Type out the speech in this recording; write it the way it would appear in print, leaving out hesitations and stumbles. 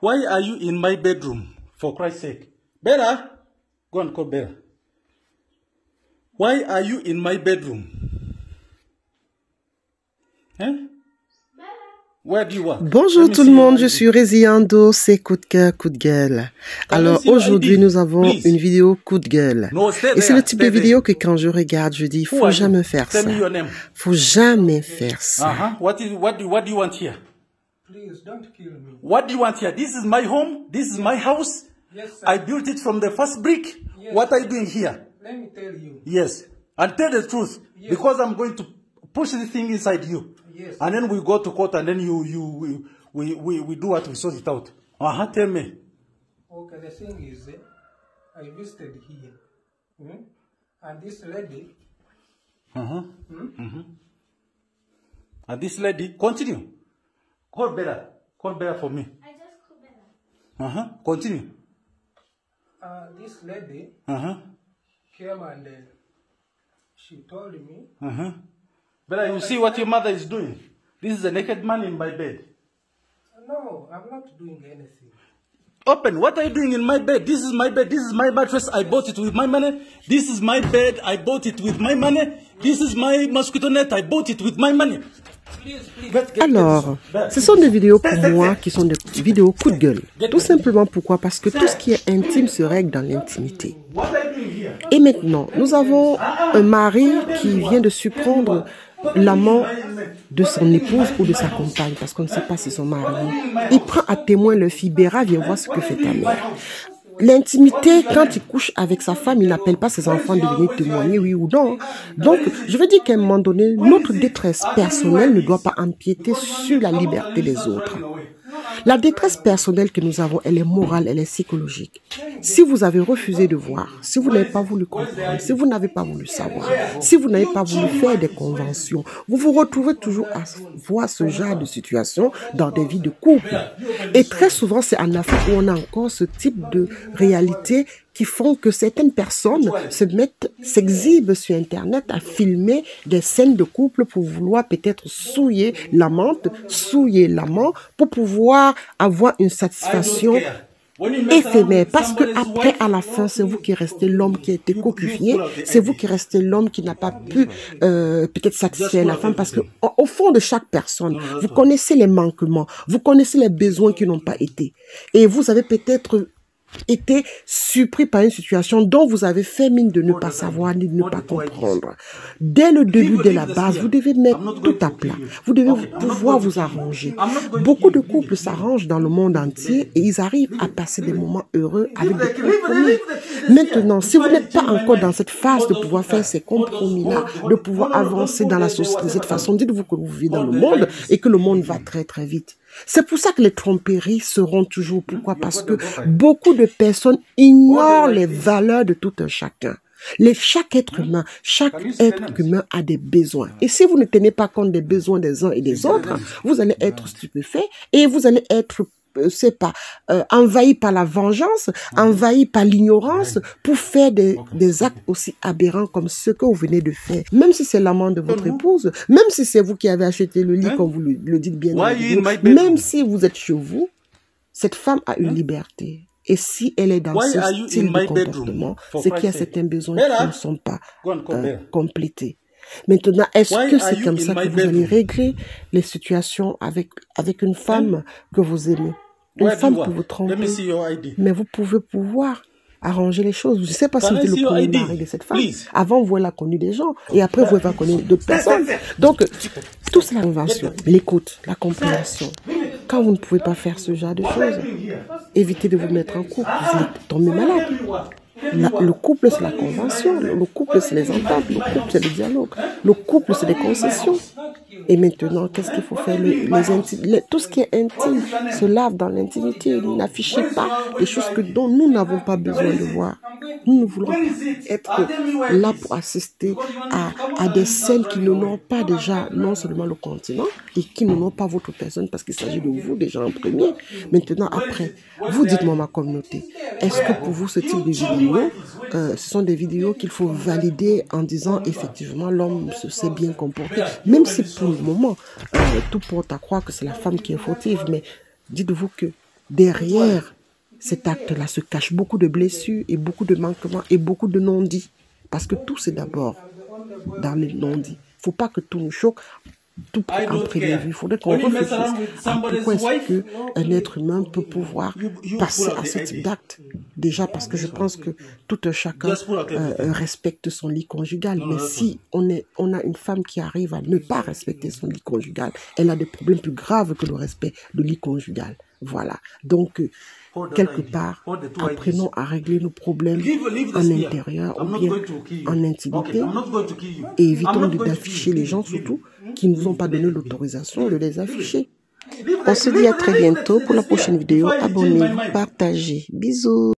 Why are you in my bedroom? For Christ's sake. Bella, go and call Bella. Why are you in my bedroom? Hein? Where do you work? Bonjour tout le monde, je suis Réziando, c'est coup de cœur, coup de gueule. Alors aujourd'hui nous avons une vidéo coup de gueule. Et c'est le type de vidéo que quand je regarde, je dis, faut jamais faire ça. Faut jamais faire ça. What do you want here? Please don't kill me. What do you want here? This is my home. This is my house. Yes, sir. I built it from the first brick. Yes, what are you doing here? Let me tell you. Yes. And tell the truth. Yes. Because I'm going to push the thing inside you. Yes. And then we go to court and then we do what we sort it out. Tell me. Okay, the thing is, I visited here. And this lady. And this lady, continue. Call Bella. Call Bella for me. I just called Bella. Continue. This lady came and she told me. Bella, you see what your mother is doing? This is a naked man in my bed. No, I'm not doing anything. Open. What are you doing in my bed? This is my bed. This is my mattress. I bought it with my money. This is my bed. I bought it with my money. This is my mosquito net. I bought it with my money. Alors, ce sont des vidéos pour moi qui sont des vidéos coup de gueule. Tout simplement pourquoi? Parce que tout ce qui est intime se règle dans l'intimité. Et maintenant, nous avons un mari qui vient de surprendre l'amant de son épouse ou de sa compagne, parce qu'on ne sait pas si son mari. Il prend à témoin le fille Béra, viens voir ce que fait ta mère. L'intimité, quand il couche avec sa femme, il n'appelle pas ses enfants de venir témoigner, oui ou non. Donc, je veux dire qu'à un moment donné, notre détresse personnelle ne doit pas empiéter sur la liberté des autres. La détresse personnelle que nous avons, elle est morale, elle est psychologique. Si vous avez refusé de voir, si vous n'avez pas voulu comprendre, si vous n'avez pas voulu savoir, si vous n'avez pas voulu faire des conventions, vous vous retrouvez toujours à voir ce genre de situation dans des vies de couple. Et très souvent, c'est en Afrique où on a encore ce type de réalité qui font que certaines personnes s'exhibent sur Internet à filmer des scènes de couple pour vouloir peut-être souiller l'amante, souiller l'amant, pour pouvoir avoir une satisfaction éphémère. Parce que après, à la fin, c'est vous qui restez l'homme qui a été cocufié, c'est vous qui restez l'homme qui n'a pas pu peut-être satisfaire la femme, parce que au fond de chaque personne, vous connaissez les manquements, vous connaissez les besoins qui n'ont pas été. Et vous avez peut-être été surpris par une situation dont vous avez fait mine de ne pas savoir ni de ne pas comprendre. Dès le début, dès la base, vous devez mettre tout à plat. Vous devez pouvoir vous arranger. Beaucoup de couples s'arrangent dans le monde entier et ils arrivent à passer des moments heureux avec des compromis. Maintenant, si vous n'êtes pas encore dans cette phase de pouvoir faire ces compromis-là, de pouvoir avancer dans la société de cette façon, dites-vous que vous vivez dans le monde et que le monde va très très vite. C'est pour ça que les tromperies seront toujours. Pourquoi? Parce que beaucoup de personnes ignorent les valeurs de tout un chacun. Chaque être humain a des besoins. Et si vous ne tenez pas compte des besoins des uns et des autres, vous allez être stupéfait et vous allez être envahi par la vengeance, envahi par l'ignorance pour faire des actes aussi aberrants comme ce que vous venez de faire. Même si c'est l'amant de votre épouse, même si c'est vous qui avez acheté le lit, comme vous le dites bien, même si vous êtes chez vous, cette femme a une liberté. Et si elle est dans ce style de comportement, c'est qu'il y a certains besoins qui ne sont pas complétés. Maintenant, est-ce que c'est comme ça que vous allez régler les situations avec une femme que vous aimez? Une femme peut vous tromper, mais vous pouvez pouvoir arranger les choses. Je ne sais pas si vous êtes le premier mari de cette femme. Avant, vous l'avez connu des gens, et après, vous avez connu d'autres personnes. Donc, tout c'est la convention, l'écoute, la compréhension. Quand vous ne pouvez pas faire ce genre de choses, évitez de vous mettre en couple, vous allez tomber malade. Le couple, c'est la convention, le couple, c'est les ententes, le couple, c'est le dialogue, le couple, c'est les concessions. Et maintenant, qu'est-ce qu'il faut faire? Tout ce qui est intime se lave dans l'intimité. N'affichez pas des choses dont nous n'avons pas besoin de voir. Nous ne voulons pas être là pour assister à des scènes qui n'ont pas déjà non seulement le continent et qui n'ont pas votre personne, parce qu'il s'agit de vous déjà en premier. Maintenant, après, vous dites-moi, ma communauté, est-ce que pour vous, ce type de vidéos, ce sont des vidéos qu'il faut valider en disant effectivement l'homme se sait bien comporté, même si pour le moment tout porte à croire que c'est la femme qui est fautive, mais dites-vous que derrière cet acte-là se cachent beaucoup de blessures et beaucoup de manquements et beaucoup de non-dits. Parce que tout, c'est d'abord dans les non-dits. Il ne faut pas que tout nous choque. Tout en premier vue. Il faudrait qu'on réfléchisse à pourquoi est-ce qu'un être humain peut pouvoir passer à ce type d'acte. Déjà parce que je pense que tout un chacun respecte son lit conjugal. Mais si on a une femme qui arrive à ne pas respecter son lit conjugal, elle a des problèmes plus graves que le respect de lit conjugal. Voilà. Donc, quelque part, apprenons à régler nos problèmes en intérieur ou bien en intimité et évitons d'afficher les gens surtout qui ne nous ont pas donné l'autorisation de les afficher. On se dit à très bientôt pour la prochaine vidéo. Abonnez-vous, partagez. Bisous.